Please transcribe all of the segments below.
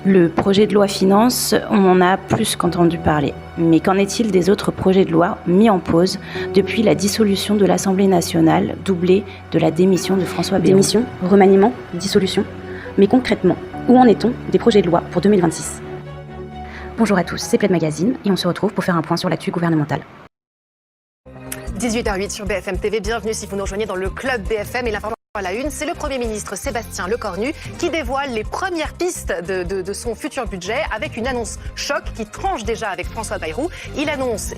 Le projet de loi finance, on en a plus qu'entendu parler. Mais qu'en est-il des autres projets de loi mis en pause depuis la dissolution de l'Assemblée nationale, doublée de la démission de François Bayrou? Démission, remaniement, dissolution. Mais concrètement, où en est-on des projets de loi pour 2026? Bonjour à tous, c'est Plaid Magazine et on se retrouve pour faire un point sur l'actu gouvernementale. 18h08 sur BFM TV, bienvenue si vous nous rejoignez dans le club BFM et l'information à la une, c'est le Premier ministre Sébastien Lecornu qui dévoile les premières pistes de son futur budget avec une annonce choc qui tranche déjà avec François Bayrou. Il annonce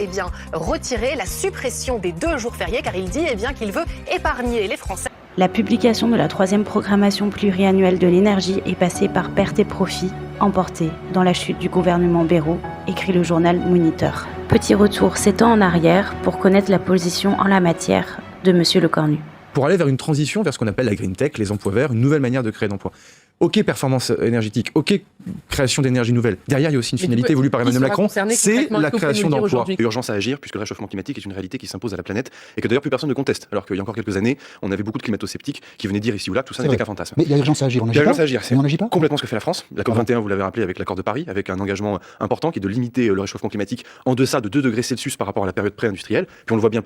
retirer la suppression des 2 jours fériés car il dit qu'il veut épargner les Français. La publication de la 3e programmation pluriannuelle de l'énergie est passée par perte et profit, emportée dans la chute du gouvernement Bayrou, écrit le journal Moniteur. Petit retour 7 ans en arrière pour connaître la position en la matière de M. Lecornu. Pour aller vers une transition vers ce qu'on appelle la green tech, les emplois verts, une nouvelle manière de créer d'emplois. Ok, performance énergétique, ok, création d'énergie nouvelle. Derrière, il y a aussi une finalité voulue par Emmanuel Macron, c'est la création d'emplois. Urgence à agir, puisque le réchauffement climatique est une réalité qui s'impose à la planète et que d'ailleurs plus personne ne conteste. Alors qu'il y a encore quelques années, on avait beaucoup de climato-sceptiques qui venaient dire ici ou là que tout ça n'était qu'un fantasme. Mais il y a urgence à agir, on n'agit pas. Urgence à agir, c'est on n'agit pas. Complètement ce que fait la France. La COP21, vous l'avez rappelé, avec l'accord de Paris, avec un engagement important qui est de limiter le réchauffement climatique en deçà de 2 degrés Celsius par rapport à la période pré-industrielle. Puis on le voit bien,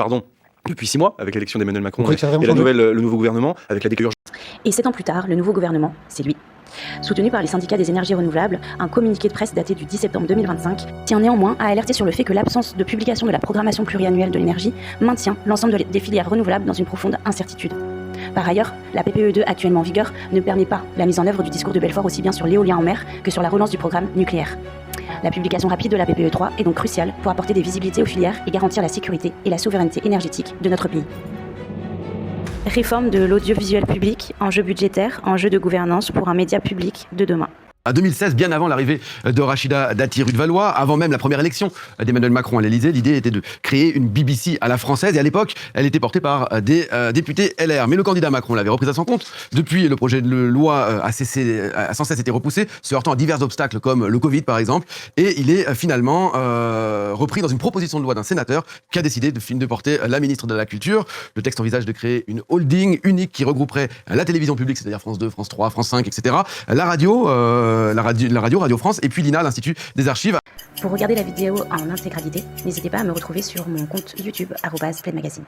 depuis 6 mois, avec l'élection d'Emmanuel Macron et le nouveau gouvernement, avec la déclaration. Et 7 ans plus tard, le nouveau gouvernement, c'est lui. Soutenu par les syndicats des énergies renouvelables, un communiqué de presse daté du 10 septembre 2025 tient néanmoins à alerter sur le fait que l'absence de publication de la programmation pluriannuelle de l'énergie maintient l'ensemble des filières renouvelables dans une profonde incertitude. Par ailleurs, la PPE2 actuellement en vigueur ne permet pas la mise en œuvre du discours de Belfort aussi bien sur l'éolien en mer que sur la relance du programme nucléaire. La publication rapide de la PPE3 est donc cruciale pour apporter des visibilités aux filières et garantir la sécurité et la souveraineté énergétique de notre pays. Réforme de l'audiovisuel public, enjeu budgétaire, enjeu de gouvernance pour un média public de demain. En 2016, bien avant l'arrivée de Rachida Dati-Rue de Valois, avant même la première élection d'Emmanuel Macron à l'Élysée, l'idée était de créer une BBC à la française. Et à l'époque, elle était portée par des députés LR. Mais le candidat Macron l'avait reprise à son compte. Depuis, le projet de loi a sans cesse été repoussé, se heurtant à divers obstacles comme le Covid par exemple. Et il est finalement repris dans une proposition de loi d'un sénateur qui a décidé de porter la ministre de la Culture. Le texte envisage de créer une holding unique qui regrouperait la télévision publique, c'est-à-dire France 2, France 3, France 5, etc. La radio, Radio France, et puis l'INA, l'Institut des Archives. Pour regarder la vidéo en intégralité, n'hésitez pas à me retrouver sur mon compte YouTube @PlaidMagazine.